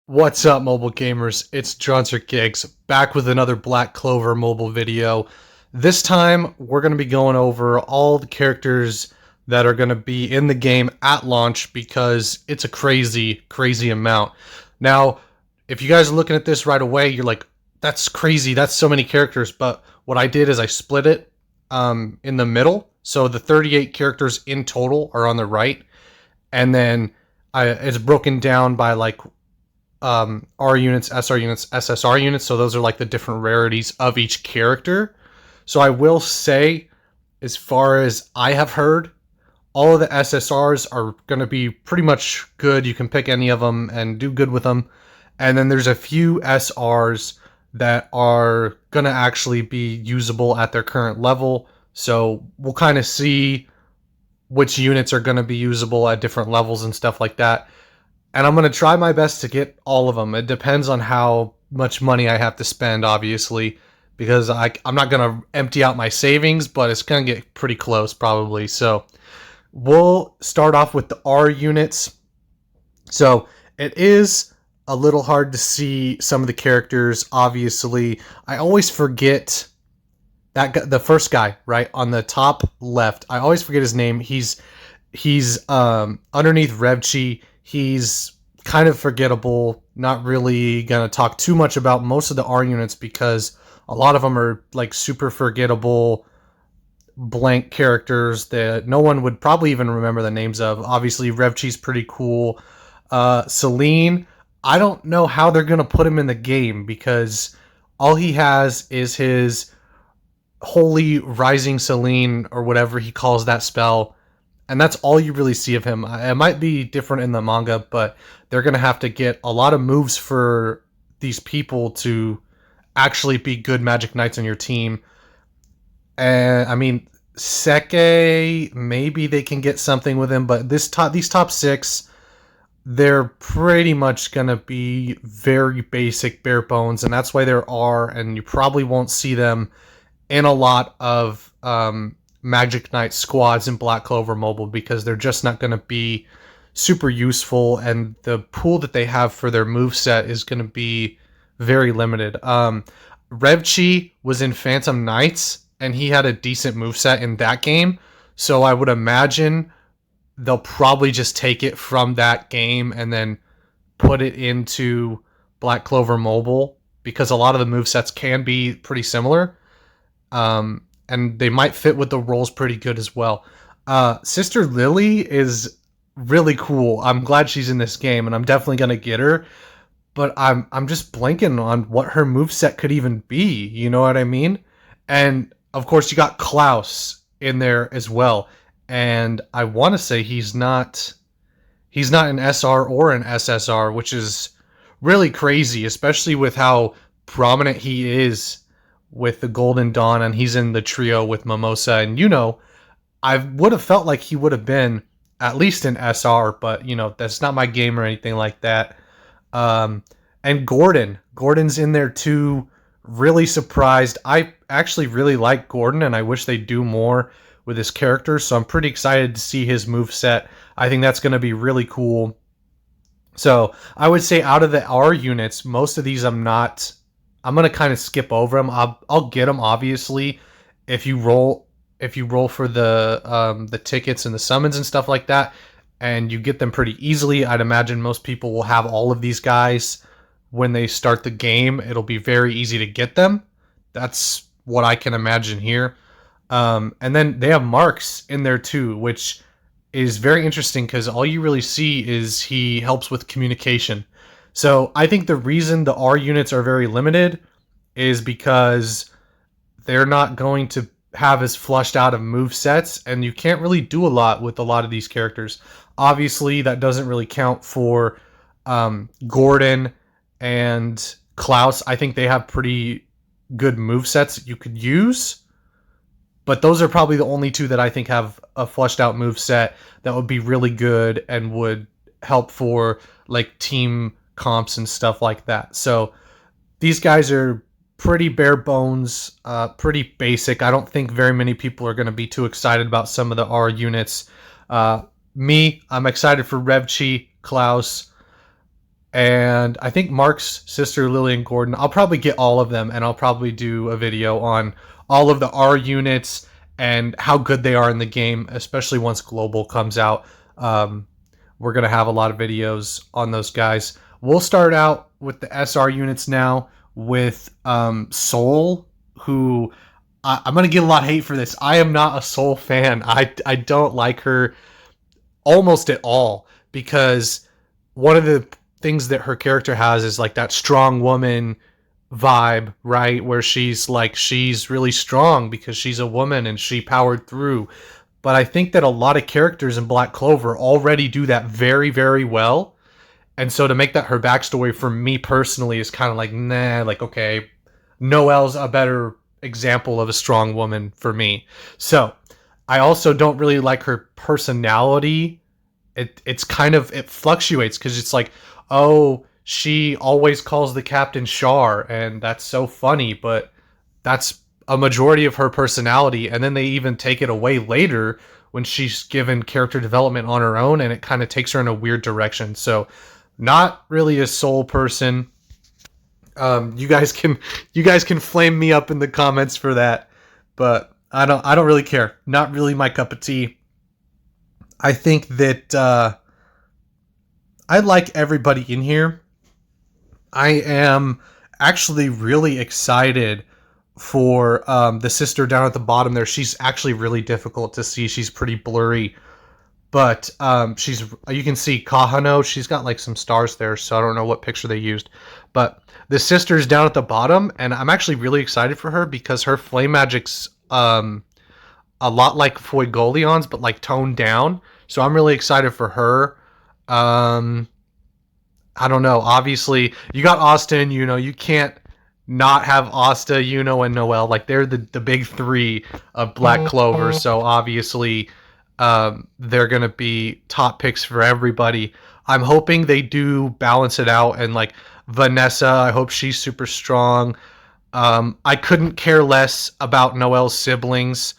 What's up, mobile gamers? It's Johnster Gigs back with another Black Clover mobile video. This time, we're going to be going over all the characters that are going to be in the game at launch because it's a crazy, crazy amount. Now, if you guys are looking at this right away, you're like, that's crazy, that's so many characters. But what I did is I split it in the middle. So the 38 characters in total are on the right. And then it's broken down by like R units, SR units, SSR units. So those are like the different rarities of each character. So I will say, as far as I have heard, all of the SSRs are going to be pretty much good. You can pick any of them and do good with them. And then there's a few SRs that are going to actually be usable at their current level. So we'll kind of see which units are going to be usable at different levels and stuff like that. And I'm going to try my best to get all of them. It depends on how much money I have to spend, obviously, because I'm not going to empty out my savings, but it's going to get pretty close probably. So we'll start off with the R units. So it is a little hard to see some of the characters, obviously. I always forget that guy, the first guy, right, on the top left. I always forget his name. He's underneath Revchi. He's kind of forgettable. Not really gonna talk too much about most of the R units because a lot of them are like super forgettable blank characters that no one would probably even remember the names of. Obviously, Revchi's pretty cool. Celine, I don't know how they're gonna put him in the game because all he has is his Holy Rising Celine or whatever he calls that spell, and that's all you really see of him. It might be different in the manga, but they're going to have to get a lot of moves for these people to actually be good Magic Knights on your team. And I mean, Seke, maybe they can get something with him, but these top six, they're pretty much going to be very basic, bare bones, and that's why there are, and you probably won't see them in a lot of Magic Knight squads in Black Clover Mobile because they're just not going to be super useful, and the pool that they have for their moveset is going to be very limited. Revchi was in Phantom Knights, and he had a decent moveset in that game, so I would imagine they'll probably just take it from that game and then put it into Black Clover Mobile because a lot of the movesets can be pretty similar. And they might fit with the roles pretty good as well. Sister Lily is really cool. I'm glad she's in this game, and I'm definitely gonna get her. But I'm just blanking on what her moveset could even be. You know what I mean? And of course, you got Klaus in there as well. And I want to say he's not an SR or an SSR, which is really crazy, especially with how prominent he is with the Golden Dawn, and he's in the trio with Mimosa. And I would have felt like he would have been at least an SR, but that's not my game or anything like that. And Gordon's in there too. Really surprised. I actually really like Gordon, and I wish they'd do more with his character. So I'm pretty excited to see his move set. I think that's going to be really cool. So I would say out of the R units, most of these I'm going to kind of skip over them. I'll get them obviously if you roll for the tickets and the summons and stuff like that, and you get them pretty easily. I'd imagine most people will have all of these guys when they start the game. It'll be very easy to get them. That's what I can imagine here. And then they have Marks in there too, which is very interesting because all you really see is he helps with communication. So I think the reason the R units are very limited is because they're not going to have as flushed out of move sets, and you can't really do a lot with a lot of these characters. Obviously, that doesn't really count for Gordon and Klaus. I think they have pretty good move sets that you could use, but those are probably the only two that I think have a flushed out move set that would be really good and would help for like team comps and stuff like that. So these guys are pretty bare bones, pretty basic. I don't think very many people are going to be too excited about some of the R units. I'm excited for Revchi, Klaus, and I think Mark's sister Lillian Gordon. I'll probably get all of them, and I'll probably do a video on all of the R units and how good they are in the game, especially once Global comes out. Um, we're gonna have a lot of videos on those guys. We'll start out with the SR units now with Soul, who I'm gonna get a lot of hate for this. I am not a Soul fan. I don't like her almost at all because one of the things that her character has is like that strong woman vibe, right? Where she's like, she's really strong because she's a woman and she powered through. But I think that a lot of characters in Black Clover already do that very, very well. And so to make that her backstory for me personally is kind of like, nah, like, okay, Noelle's a better example of a strong woman for me. So I also don't really like her personality. It's kind of, it fluctuates because it's like, oh, she always calls the captain Char, and that's so funny, but that's a majority of her personality. And then they even take it away later when she's given character development on her own, and it kind of takes her in a weird direction. So not really a Soul person. You guys can flame me up in the comments for that, but I don't really care. Not really my cup of tea. I think that I like everybody in here. I am actually really excited for the sister down at the bottom there. She's actually really difficult to see. She's pretty blurry, but you can see Kahano. She's got like some stars there, so I don't know what picture they used. But the sister's down at the bottom, and I'm actually really excited for her because her flame magic's a lot like Fuegolion's, but like toned down. So I'm really excited for her. I don't know. Obviously, you got Asta and Yuno. You can't not have Asta, Yuno, and Noelle. Like they're the big three of Black Clover. So obviously, they're gonna be top picks for everybody. I'm hoping they do balance it out. And like Vanessa, I hope she's super strong. I couldn't care less about Noelle's siblings.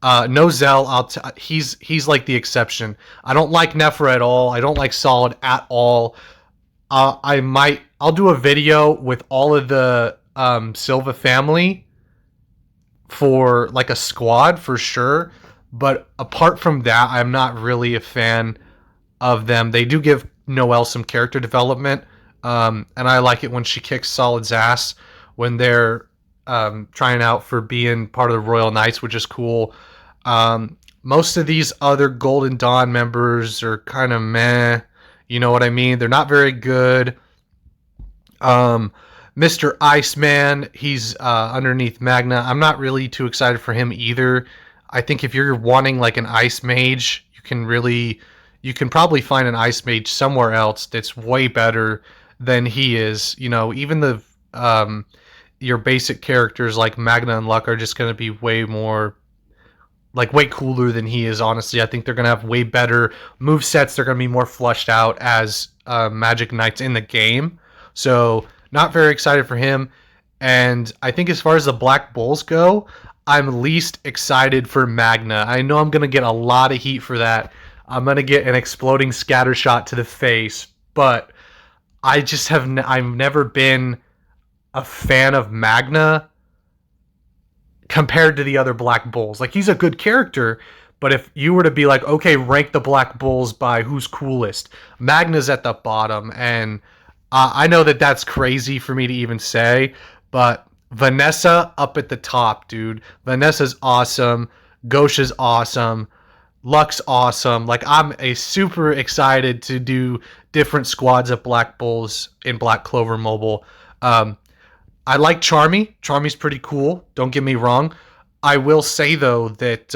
Nozel, he's like the exception. I don't like Nephra at all. I don't like Solid at all. I'll do a video with all of the Silva family for like a squad for sure. But apart from that, I'm not really a fan of them. They do give Noelle some character development, and I like it when she kicks Solid's ass when they're trying out for being part of the Royal Knights, which is cool. Most of these other Golden Dawn members are kind of meh. You know what I mean? They're not very good. Mr. Iceman, he's underneath Magna. I'm not really too excited for him either. I think if you're wanting like an Ice Mage, you can probably find an Ice Mage somewhere else that's way better than he is. You know, even the your basic characters like Magna and Luck are just going to be way cooler than he is. Honestly, I think they're going to have way better move sets. They're going to be more flushed out as Magic Knights in the game. So not very excited for him. And I think as far as the Black Bulls go, I'm least excited for Magna. I know I'm going to get a lot of heat for that. I'm going to get an exploding scatter shot to the face, but I've never been a fan of Magna compared to the other Black Bulls. Like, he's a good character, but if you were to be like, okay, rank the Black Bulls by who's coolest, Magna's at the bottom, and I know that that's crazy for me to even say, but Vanessa up at the top, dude. Vanessa's awesome. Gosha's awesome. Luck's awesome. Like, I'm super excited to do different squads of Black Bulls in Black Clover Mobile. I like Charmy. Charmy's pretty cool. Don't get me wrong. I will say, though, that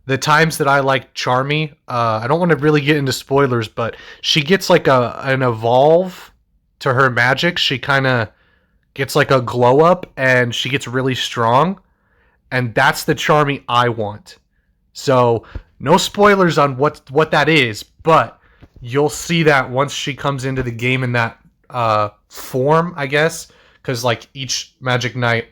the times that I like Charmy, I don't want to really get into spoilers, but she gets like an evolve to her magic. She kind of gets like a glow up, and she gets really strong. And that's the Charmy I want. So, no spoilers on what that is, but you'll see that once she comes into the game in that form, I guess. Because like each Magic Knight,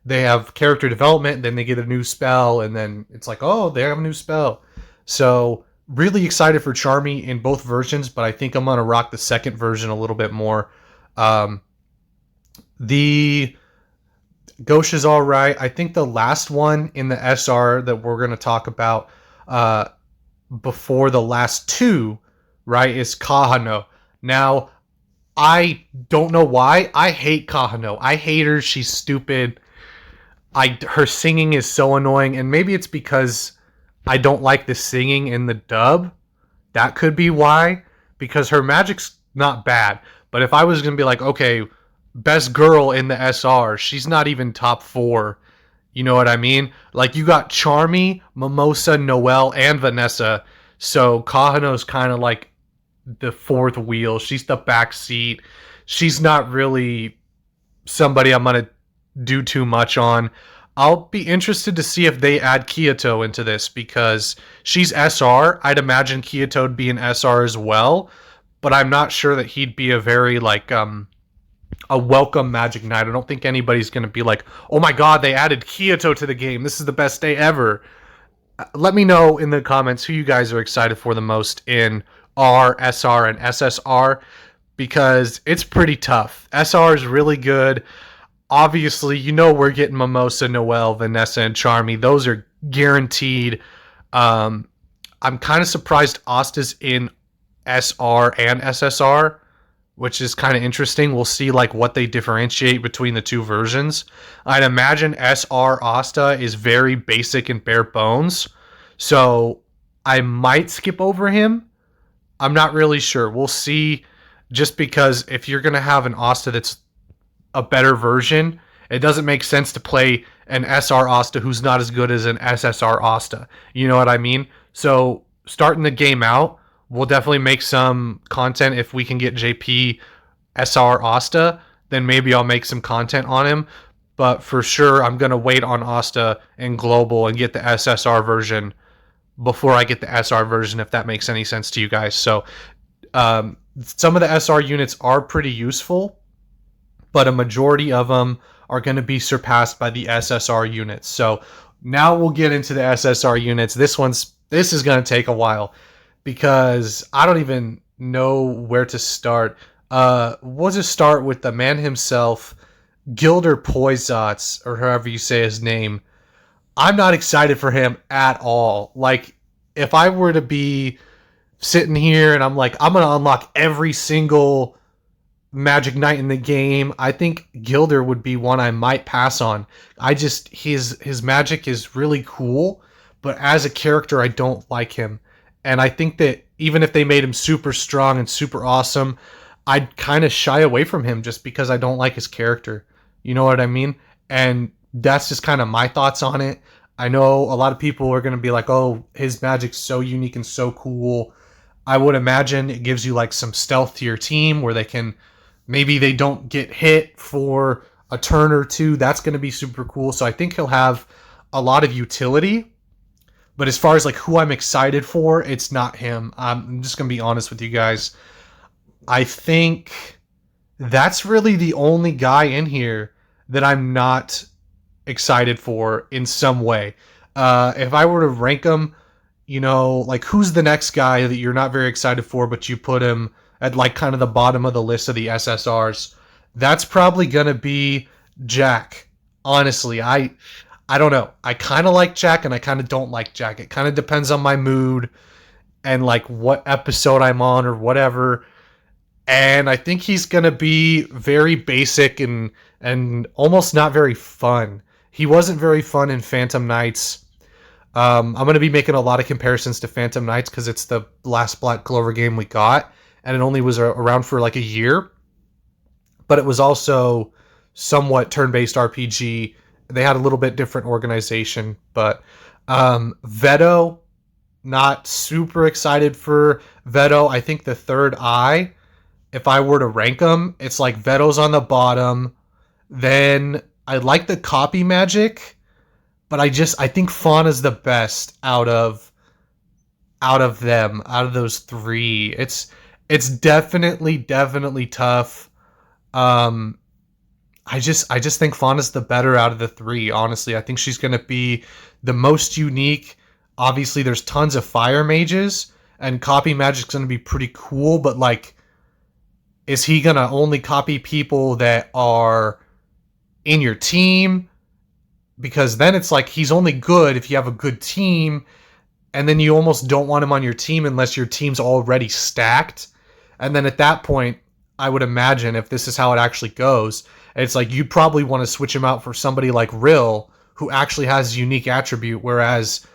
they have character development, then they get a new spell, and then it's like, oh, they have a new spell. So Really excited for Charmy in both versions, but I think I'm gonna rock the second version a little bit more. Um, the Ghosh is all right. I think the last one in the SR that we're gonna talk about uh, before the last two, right, is Kahano. Now, I don't know why. I hate Kahano. I hate her. She's stupid. Her singing is so annoying, and maybe it's because I don't like the singing in the dub. That could be why, because her magic's not bad. But if I was gonna be like, okay, best girl in the SR, she's not even top 4. You know what I mean? Like, you got Charmy, Mimosa, Noelle, and Vanessa. So Kahano's kind of like the fourth wheel. She's the back seat. She's not really somebody I'm gonna do too much on. I'll be interested to see if they add Kyoto into this because she's SR. I'd imagine Kyoto'd be an SR as well, but I'm not sure that he'd be a very like a welcome Magic Knight. I don't think anybody's gonna be like, oh my god, they added Kyoto to the game. This is the best day ever. Let me know in the comments who you guys are excited for the most in R, SR, and SSR because it's pretty tough. SR is really good. Obviously, you know we're getting Mimosa, Noelle, Vanessa, and Charmy. Those are guaranteed. I'm kind of surprised Asta's in SR and SSR, which is kind of interesting. We'll see like what they differentiate between the two versions. I'd imagine SR Asta is very basic and bare bones, so I might skip over him. I'm not really sure. We'll see. Just because if you're gonna have an Asta that's a better version, it doesn't make sense to play an SR Asta who's not as good as an SSR Asta. You know what I mean? So starting the game out, we'll definitely make some content if we can get JP SR Asta. Then maybe I'll make some content on him. But for sure, I'm gonna wait on Asta and Global and get the SSR version before I get the SR version, if that makes any sense to you guys. So some of the SR units are pretty useful, but a majority of them are going to be surpassed by the SSR units. So now we'll get into the SSR units. This is going to take a while because I don't even know where to start. We'll just start with the man himself, Gilder Poisatz, or however you say his name. I'm not excited for him at all. Like, if I were to be sitting here and I'm like, I'm going to unlock every single Magic Knight in the game, I think Gilder would be one I might pass on. His magic is really cool, but as a character, I don't like him. And I think that even if they made him super strong and super awesome, I'd kind of shy away from him just because I don't like his character. You know what I mean? And that's just kind of my thoughts on it. I know a lot of people are going to be like, oh, his magic's so unique and so cool. I would imagine it gives you like some stealth to your team where maybe they don't get hit for a turn or two. That's going to be super cool. So I think he'll have a lot of utility. But as far as like who I'm excited for, it's not him. I'm just going to be honest with you guys. I think that's really the only guy in here that I'm not excited for in some way. If I were to rank them, you know, like who's the next guy that you're not very excited for, but you put him at like kind of the bottom of the list of the SSRs, that's probably going to be Jack. Honestly, I don't know. I kind of like Jack and I kind of don't like Jack. It kind of depends on my mood and like what episode I'm on or whatever. And I think he's going to be very basic and almost not very fun. He wasn't very fun in Phantom Knights. I'm going to be making a lot of comparisons to Phantom Knights because it's the last Black Clover game we got, and it only was around for like a year. But it was also somewhat turn-based RPG. They had a little bit different organization, but Veto, not super excited for Veto. I think the third eye, if I were to rank them, it's like Veto's on the bottom. Then I like the copy magic, but I think Fauna's the best out of them, out of those three. It's definitely tough. I just think Fauna's the better out of the three, honestly. I think she's going to be the most unique. Obviously, there's tons of fire mages, and copy magic's going to be pretty cool, but like, is he going to only copy people that are in your team? Because then it's like he's only good if you have a good team, and then you almost don't want him on your team unless your team's already stacked. And then at that point, I would imagine if this is how it actually goes, it's like you'd probably want to switch him out for somebody like Rill, who actually has a unique attribute, whereas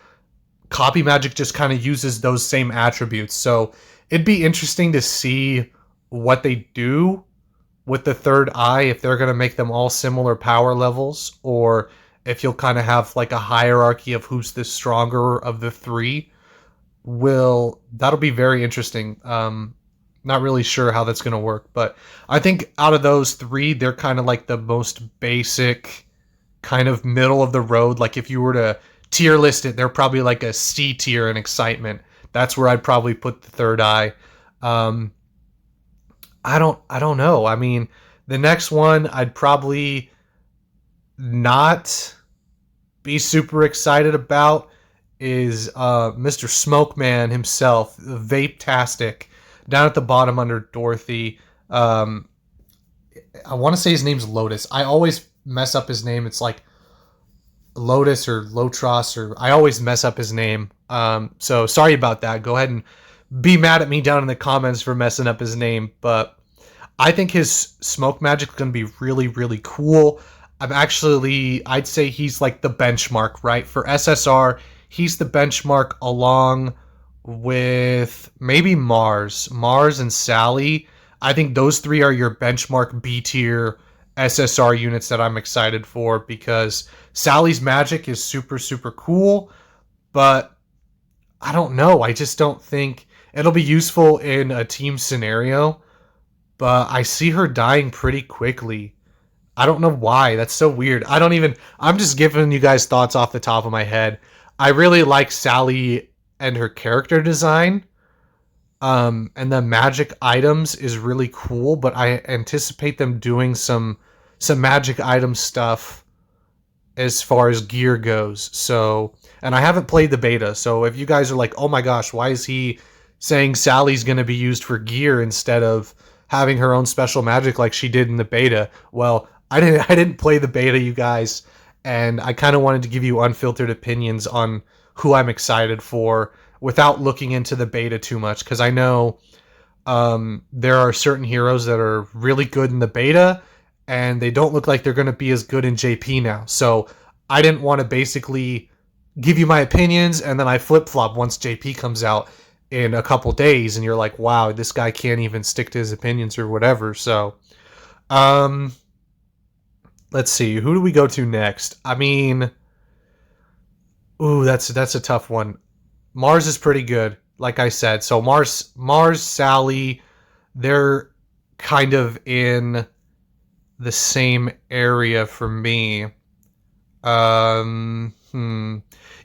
Copy Magic just kind of uses those same attributes. So it'd be interesting to see what they do with the third eye, if they're going to make them all similar power levels, or if you'll kind of have like a hierarchy of who's the stronger of the three. That'll be very interesting. Not really sure how that's going to work, but I think out of those three, they're kind of like the most basic, kind of middle of the road. Like if you were to tier list it, they're probably like a C tier in excitement. That's where I'd probably put the third eye. I don't know. I mean, the next one I'd probably not be super excited about is Mr. Smokeman himself, Vape-tastic, down at the bottom under Dorothy. I want to say his name's Lotus. I always mess up his name. It's like Lotus or Lotros, or I always mess up his name. So sorry about that. Go ahead and be mad at me down in the comments for messing up his name. But I think his smoke magic is going to be really, really cool. I'd say he's like the benchmark, right? For SSR, he's the benchmark along with maybe Mars and Sally. I think those three are your benchmark B tier SSR units that I'm excited for, because Sally's magic is super, super cool, but I don't know. I just don't think it'll be useful in a team scenario, but I see her dying pretty quickly. I don't know why. That's so weird. I'm just giving you guys thoughts off the top of my head. I really like Sally and her character design. And the magic items is really cool, but I anticipate them doing some magic item stuff as far as gear goes. So, and I haven't played the beta, so if you guys are like, oh my gosh, why is he saying Sally's going to be used for gear instead of having her own special magic like she did in the beta? Well, I didn't play the beta, you guys, and I kind of wanted to give you unfiltered opinions on who I'm excited for without looking into the beta too much, because I know there are certain heroes that are really good in the beta, and they don't look like they're going to be as good in JP now. So I didn't want to basically give you my opinions, and then I flip-flop once JP comes out in a couple days, and you're like, wow, this guy can't even stick to his opinions or whatever. So, let's see. Who do we go to next? I mean, ooh, that's a tough one. Mars is pretty good, like I said. So Mars, Sally, they're kind of in the same area for me.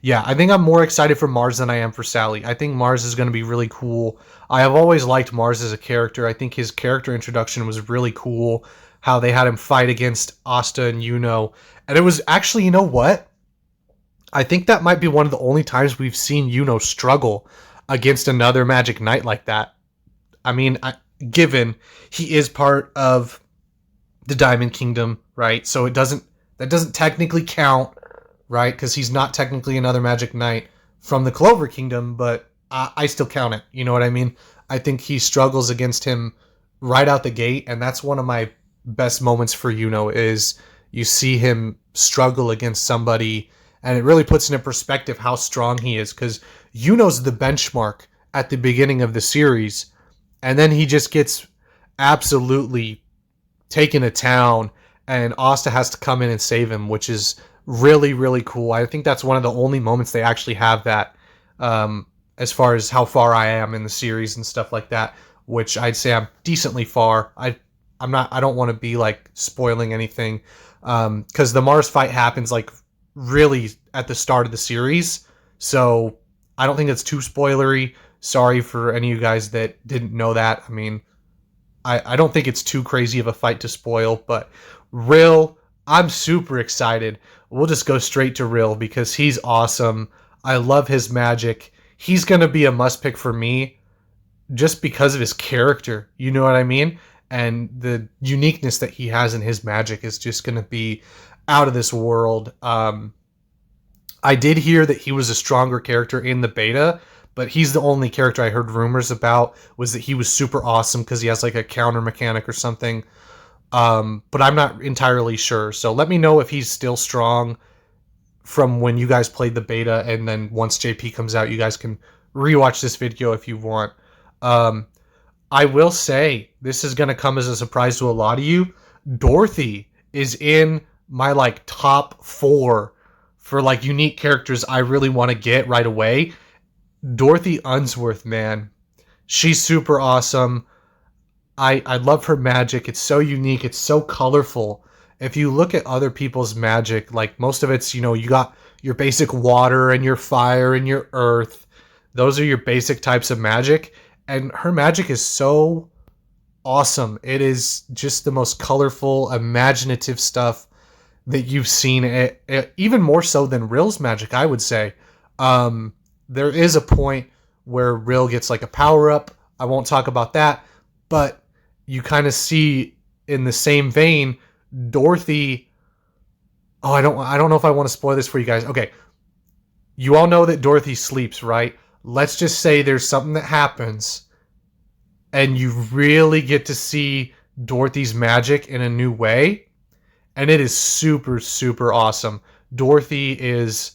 Yeah, I think I'm more excited for Mars than I am for Sally. I think Mars is going to be really cool. I have always liked Mars as a character. I think his character introduction was really cool. How they had him fight against Asta and Yuno. And it was actually, you know what? I think that might be one of the only times we've seen Yuno struggle against another Magic Knight like that. I mean, given he is part of the Diamond Kingdom, right? So that doesn't technically count, right? Because he's not technically another Magic Knight from the Clover Kingdom, but I still count it. You know what I mean? I think he struggles against him right out the gate, and that's one of my best moments for Yuno, is you see him struggle against somebody, and it really puts into perspective how strong he is, because Yuno's the benchmark at the beginning of the series, and then he just gets absolutely taken to town, and Asta has to come in and save him, which is really, really cool. I think that's one of the only moments they actually have that, as far as how far I am in the series and stuff like that, which I'd say I'm decently far. I don't want to be like spoiling anything, because the Mars fight happens like really at the start of the series, so I don't think it's too spoilery. Sorry for any of you guys that didn't know that. I mean, I don't think it's too crazy of a fight to spoil, but Rill, I'm super excited. We'll just go straight to Rill because he's awesome. I love his magic. He's going to be a must pick for me just because of his character. You know what I mean? And the uniqueness that he has in his magic is just going to be out of this world. I did hear that he was a stronger character in the beta, but he's the only character I heard rumors about was that he was super awesome because he has like a counter mechanic or something. But I'm not entirely sure. So let me know if he's still strong from when you guys played the beta, and then once JP comes out, you guys can rewatch this video if you want. Um, I will say this is gonna come as a surprise to a lot of you. Dorothy is in my like top 4 for like unique characters I really want to get right away. Dorothy Unsworth, man, she's super awesome. I love her magic. It's so unique. It's so colorful. If you look at other people's magic, like most of it's, you got your basic water and your fire and your earth. Those are your basic types of magic. And her magic is so awesome. It is just the most colorful, imaginative stuff that you've seen. It even more so than Rill's magic, I would say. There is a point where Rill gets like a power up. I won't talk about that, but you kind of see in the same vein, Dorothy. Oh, I don't know if I want to spoil this for you guys. Okay, you all know that Dorothy sleeps, right? Let's just say there's something that happens, and you really get to see Dorothy's magic in a new way, and it is super, super awesome. Dorothy is.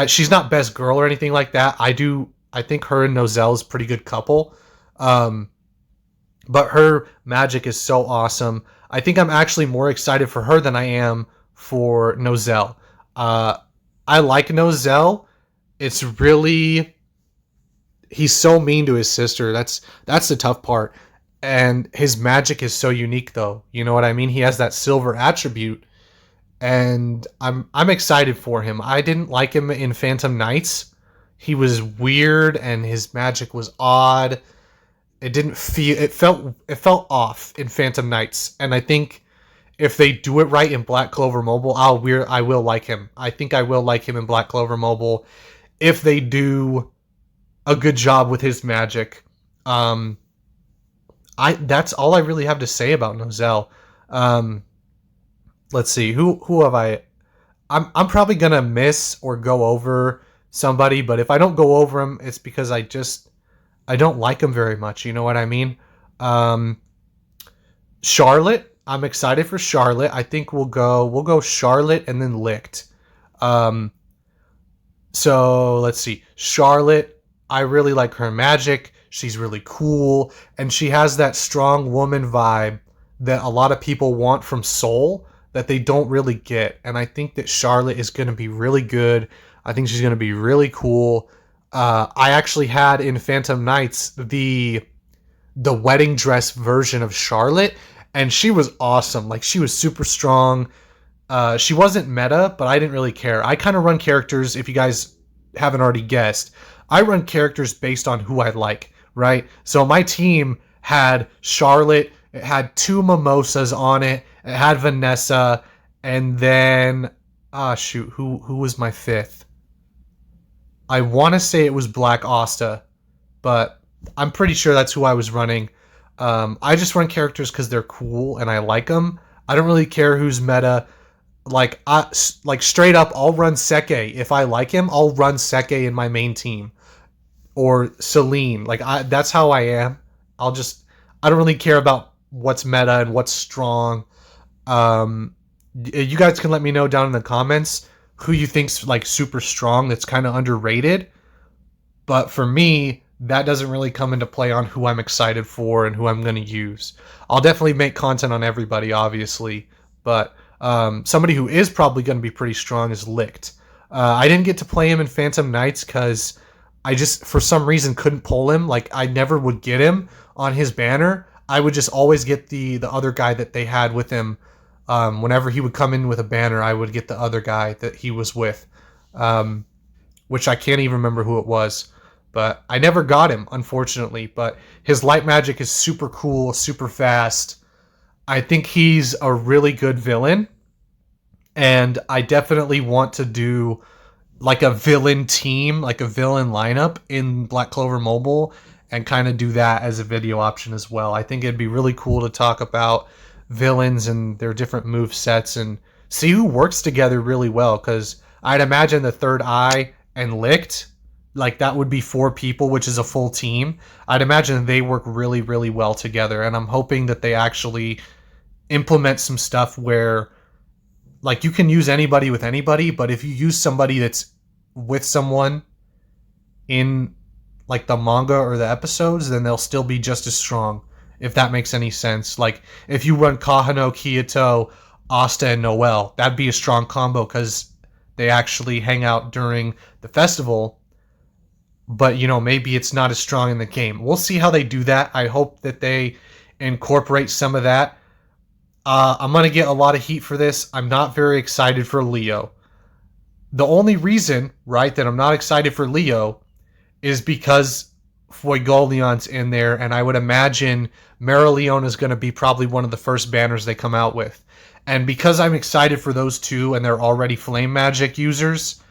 She's not best girl or anything like that. I think her and Nozelle's a pretty good couple. But her magic is so awesome. I think I'm actually more excited for her than I am for Nozelle. I like Nozelle. It's really, he's so mean to his sister. That's the tough part. And his magic is so unique, though. You know what I mean? He has that silver attribute, and I'm excited for him. I didn't like him in Phantom Knights. He was weird, and his magic was odd. It felt off in Phantom Knights, and I think if they do it right in Black Clover Mobile, I will like him. I think I will like him in Black Clover Mobile if they do a good job with his magic. That's all I really have to say about Nozelle. Let's see, who have I? I'm probably gonna miss or go over somebody, but if I don't go over him, it's because I don't like him very much. You know what I mean? Charlotte. I'm excited for Charlotte. I think we'll go Charlotte and then Licht. So let's see. Charlotte, I really like her magic. She's really cool, and she has that strong woman vibe that a lot of people want from Soul that they don't really get. And I think that Charlotte is going to be really good. I think she's going to be really cool. I actually had in Phantom Knights the wedding dress version of Charlotte, and she was awesome. Like, she was super strong. She wasn't meta, but I didn't really care. I kind of run characters, if you guys haven't already guessed, I run characters based on who I like, right? So my team had Charlotte, it had 2 mimosas on it, it had Vanessa, and then, who was my 5th? I want to say it was Black Asta, but I'm pretty sure that's who I was running. I just run characters because they're cool and I like them. I don't really care who's meta. Like straight up, I'll run Seke. If I like him, I'll run Seke in my main team. Or Celine. That's how I am. I don't really care about what's meta and what's strong. You guys can let me know down in the comments who you think's like super strong that's kind of underrated. But for me, that doesn't really come into play on who I'm excited for and who I'm going to use. I'll definitely make content on everybody, obviously, but somebody who is probably going to be pretty strong is Licht. I didn't get to play him in Phantom Knights because I just, for some reason, couldn't pull him. Like, I never would get him on his banner. I would just always get the other guy that they had with him. Whenever he would come in with a banner, I would get the other guy that he was with, which I can't even remember who it was. But I never got him, unfortunately. But his light magic is super cool, super fast. I think he's a really good villain. And I definitely want to do like a villain team, like a villain lineup in Black Clover Mobile. and kind of do that as a video option as well. I think it'd be really cool to talk about villains and their different move sets and see who works together really well, because I'd imagine the Third Eye and Licked, like that would be 4 people, which is a full team. I'd imagine they work really, really well together, and I'm hoping that they actually implement some stuff where like you can use anybody with anybody, but if you use somebody that's with someone in like the manga or the episodes, then they'll still be just as strong, if that makes any sense. Like if you run Kahano, Kiyoto, Asta, and Noel, that'd be a strong combo because they actually hang out during the festival, but you know, maybe it's not as strong in the game. We'll see how they do that. I hope that they incorporate some of that. I'm going to get a lot of heat for this. I'm not very excited for Leo. The only reason, right, that I'm not excited for Leo is because Fuegoleon's in there, and I would imagine Mereoleona is going to be probably one of the first banners they come out with. And because I'm excited for those two and they're already flame magic users,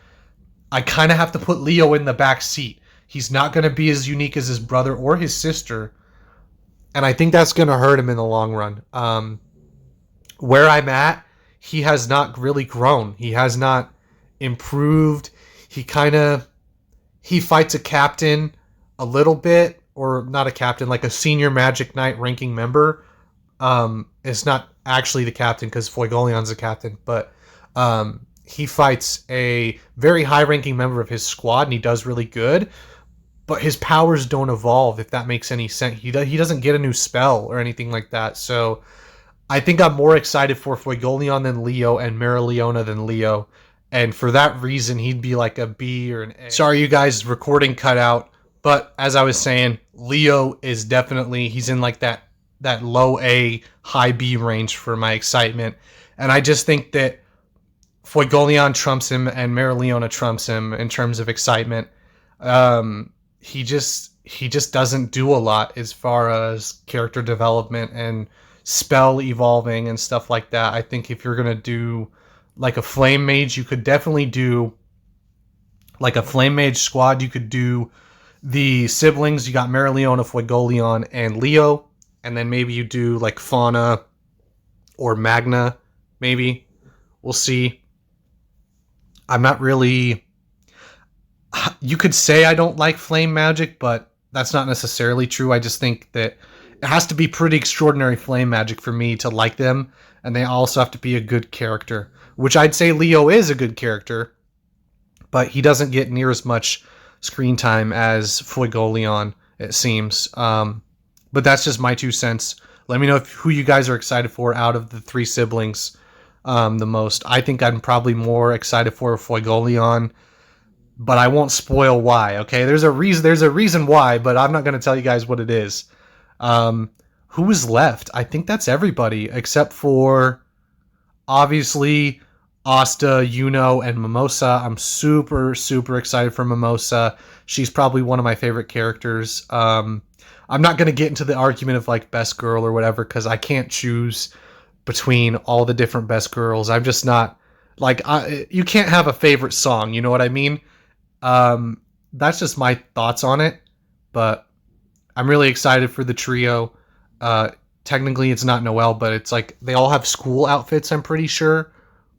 I kind of have to put Leo in the back seat. He's not going to be as unique as his brother or his sister, and I think that's going to hurt him in the long run. Where I'm at, he has not really grown. He has not improved. He fights a captain a little bit, or not a captain, like a senior Magic Knight ranking member. It's not actually the captain because Fuegoleon's the captain, but he fights a very high ranking member of his squad, and he does really good. But his powers don't evolve, if that makes any sense. He doesn't get a new spell or anything like that. So I think I'm more excited for Fuegoleon than Leo, and Mereoleona than Leo. And for that reason, he'd be like a B or an A. Sorry, you guys, recording cut out. But as I was saying, Leo is definitely, he's in like that low A, high B range for my excitement. And I just think that Fuegoleon trumps him and Mereoleona trumps him in terms of excitement. He just doesn't do a lot as far as character development and spell evolving and stuff like that. I think if you're going to do like a flame mage, you could definitely do like a flame mage squad. You could do the siblings. You got Mereoleona, Fuegoleon, and Leo, and then maybe you do like Fauna or Magna, maybe. We'll see. I'm not really, you could say I don't like flame magic, but that's not necessarily true. I just think that it has to be pretty extraordinary flame magic for me to like them, and they also have to be a good character, which I'd say Leo is a good character, but he doesn't get near as much screen time as Fuegoleon, it seems. But that's just my 2 cents. Let me know who you guys are excited for out of the 3 siblings the most. I think I'm probably more excited for Fuegoleon, but I won't spoil why, okay? There's a reason why, but I'm not going to tell you guys what it is. Who is left? I think that's everybody except for obviously Asta, Yuno, and Mimosa. I'm super, super excited for Mimosa. She's probably one of my favorite characters. I'm not going to get into the argument of like best girl or whatever, because I can't choose between all the different best girls. I'm just not like, you can't have a favorite song. You know what I mean? That's just my thoughts on it, but I'm really excited for the trio. Technically it's not Noel, but it's like they all have school outfits, I'm pretty sure,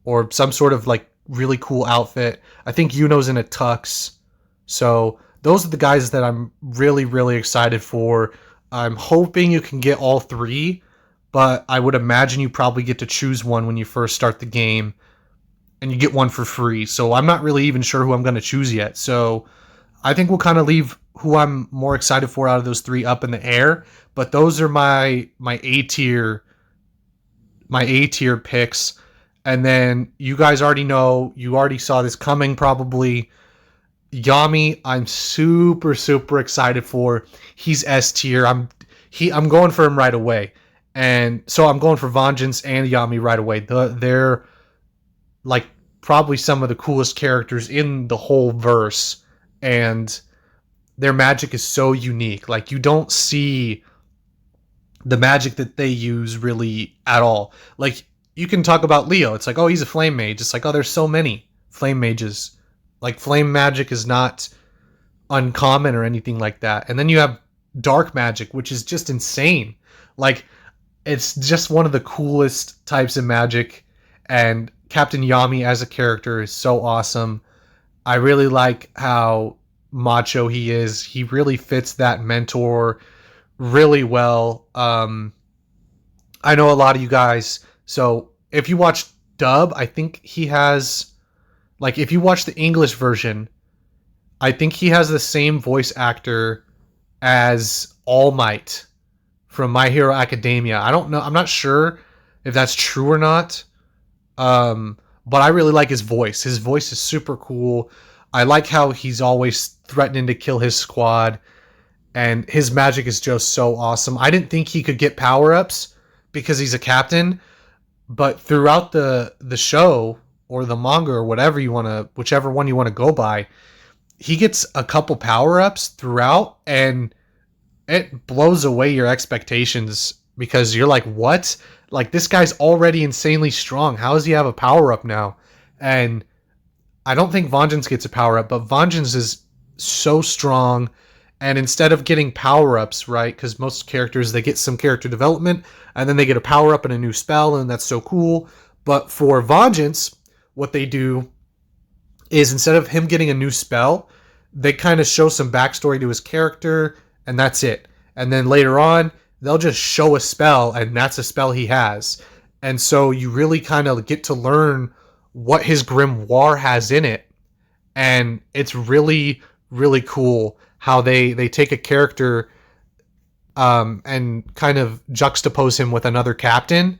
or some sort of like really cool outfit. I think Yuno's in a tux. So those are the guys that I'm really, really excited for. I'm hoping you can get all 3, but I would imagine you probably get to choose one when you first start the game, and you get one for free. So I'm not really even sure who I'm going to choose yet. So I think we'll kind of leave who I'm more excited for out of those 3 up in the air. But those are my A tier picks. And then you guys already know, you already saw this coming probably. Yami, I'm super, super excited for. He's S tier. I'm going for him right away. And so I'm going for Vengeance and Yami right away. They're like probably some of the coolest characters in the whole verse. And their magic is so unique. Like, you don't see the magic that they use really at all. Like, you can talk about Leo. It's like, oh, he's a flame mage. It's like, oh, there's so many flame mages. Like, flame magic is not uncommon or anything like that. And then you have dark magic, which is just insane. Like, it's just one of the coolest types of magic, and Captain Yami as a character is so awesome. I really like how macho he is. He really fits that mentor really well. I know a lot of you guys, so if you watch dub, I think he has, like, if you watch the English version, I think he has the same voice actor as All Might from My Hero Academia. I don't know. I'm not sure if that's true or not. But I really like his voice. His voice is super cool. I like how he's always threatening to kill his squad, and his magic is just so awesome. I didn't think he could get power-ups because he's a captain, but throughout the show or the manga or whatever you want to, whichever one you want to go by, he gets a couple power-ups throughout, and it blows away your expectations because you're like, what? Like, this guy's already insanely strong. How does he have a power-up now? And I don't think Vengeance gets a power-up, but Vengeance is so strong, and instead of getting power-ups, right, because most characters, they get some character development, and then they get a power-up and a new spell, and that's so cool. But for Vengeance, what they do is instead of him getting a new spell, they kind of show some backstory to his character, and that's it. And then later on, they'll just show a spell, and that's a spell he has. And so you really kind of get to learn what his grimoire has in it. And it's really, really cool how they take a character and kind of juxtapose him with another captain.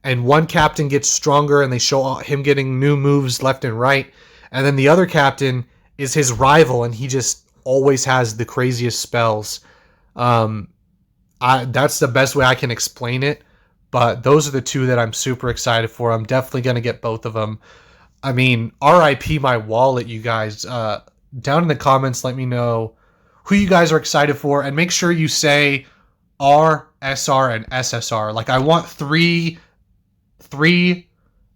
And one captain gets stronger, and they show him getting new moves left and right. And then the other captain is his rival, and he just always has the craziest spells. That's the best way I can explain it. But those are the two that I'm super excited for. I'm definitely going to get both of them. I mean, RIP my wallet, you guys. Down in the comments, let me know who you guys are excited for. And make sure you say R, SR, and SSR. Like, I want three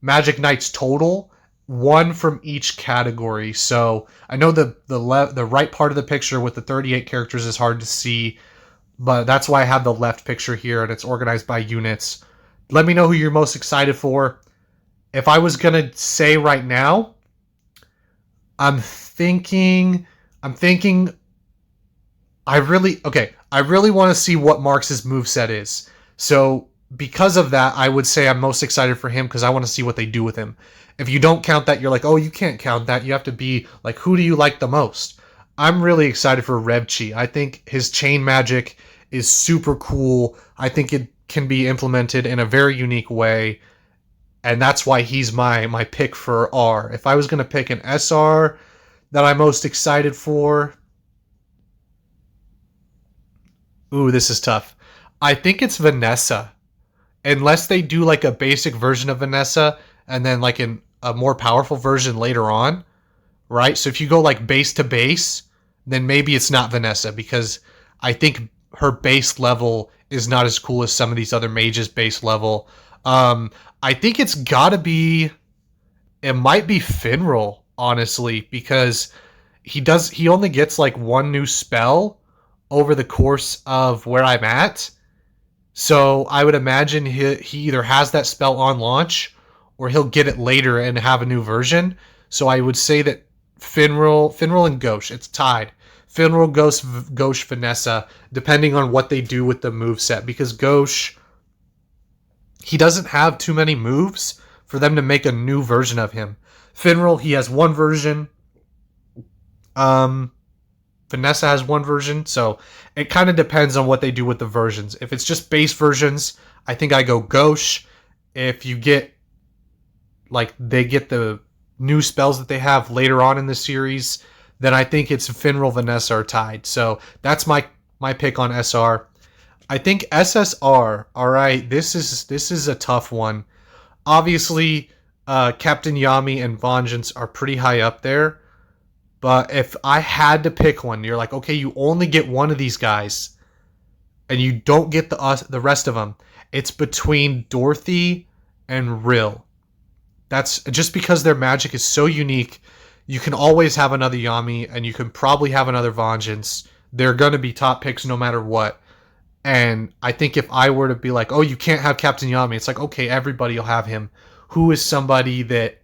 Magic Knights total. One from each category. So I know the right part of the picture with the 38 characters is hard to see, but that's why I have the left picture here, and it's organized by units. Let me know who you're most excited for. If I was gonna say right now, I'm thinking I really want to see what Marx's moveset is. So because of that, I would say I'm most excited for him because I want to see what they do with him. If you don't count that, you're like, oh, you can't count that. You have to be like, who do you like the most? I'm really excited for Revchi. I think his chain magic is super cool. I think it can be implemented in a very unique way, and that's why he's my pick for R. If I was going to pick an SR that I'm most excited for, ooh, this is tough. I think it's Vanessa. Unless they do like a basic version of Vanessa and then like a more powerful version later on, right? So if you go like base to base, then maybe it's not Vanessa, because I think her base level is not as cool as some of these other mages' base level. I think it might be Finral, honestly, because he only gets like one new spell over the course of where I'm at. So I would imagine he either has that spell on launch or he'll get it later and have a new version. So I would say that Finral and Gauche, it's tied. Finral, Gauche, Vanessa, depending on what they do with the moveset. Because Gauche, he doesn't have too many moves for them to make a new version of him. Finral, he has one version. Vanessa has one version, so it kind of depends on what they do with the versions. If it's just base versions, I think I go Gauche. If you get, like, they get the new spells that they have later on in the series, then I think it's Finral, Vanessa are tied. So that's my pick on SR. I think SSR, all right, this is a tough one. Obviously, Captain Yami and Vengeance are pretty high up there. But if I had to pick one, you're like, okay, you only get one of these guys, and you don't get the rest of them. It's between Dorothy and Rill. That's just because their magic is so unique. You can always have another Yami, and you can probably have another Vengeance. they're going to be top picks no matter what. And I think if I were to be like, oh, you can't have Captain Yami, it's like, okay, everybody will have him. Who is somebody that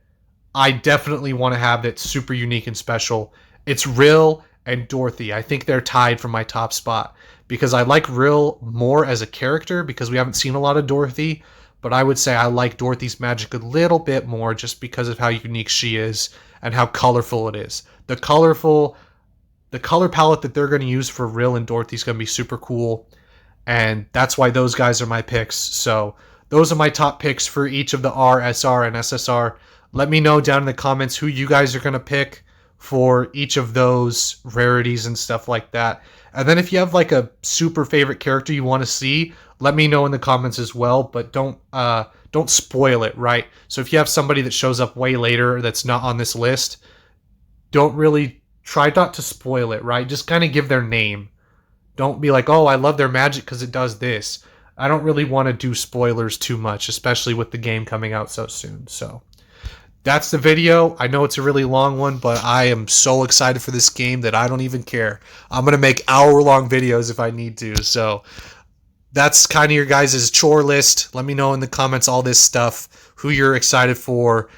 I definitely want to have that's super unique and special? It's Rill and Dorothy. I think they're tied for my top spot because I like Rill more as a character because we haven't seen a lot of Dorothy, but I would say I like Dorothy's magic a little bit more just because of how unique she is and how colorful it is. The color palette that they're going to use for Rill and Dorothy is going to be super cool, and that's why those guys are my picks. So those are my top picks for each of the R, SR, and SSR. Let me know down in the comments who you guys are going to pick for each of those rarities and stuff like that. And then if you have like a super favorite character you want to see, let me know in the comments as well, but don't spoil it, right? So if you have somebody that shows up way later that's not on this list, don't really try not to spoil it, right? Just kind of give their name. Don't be like, oh, I love their magic because it does this. I don't really want to do spoilers too much, especially with the game coming out so soon. So that's the video. I know it's a really long one, but I am so excited for this game that I don't even care. I'm going to make hour-long videos if I need to. So that's kind of your guys' chore list. Let me know in the comments all this stuff, who you're excited for,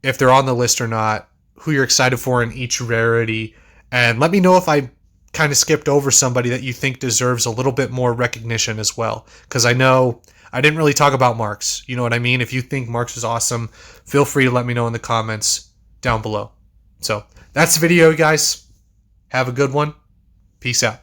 if they're on the list or not, who you're excited for in each rarity. And let me know if I kind of skipped over somebody that you think deserves a little bit more recognition as well. Because I know I didn't really talk about Marks. You know what I mean? If you think Marks is awesome, feel free to let me know in the comments down below. So that's the video, guys. Have a good one. Peace out.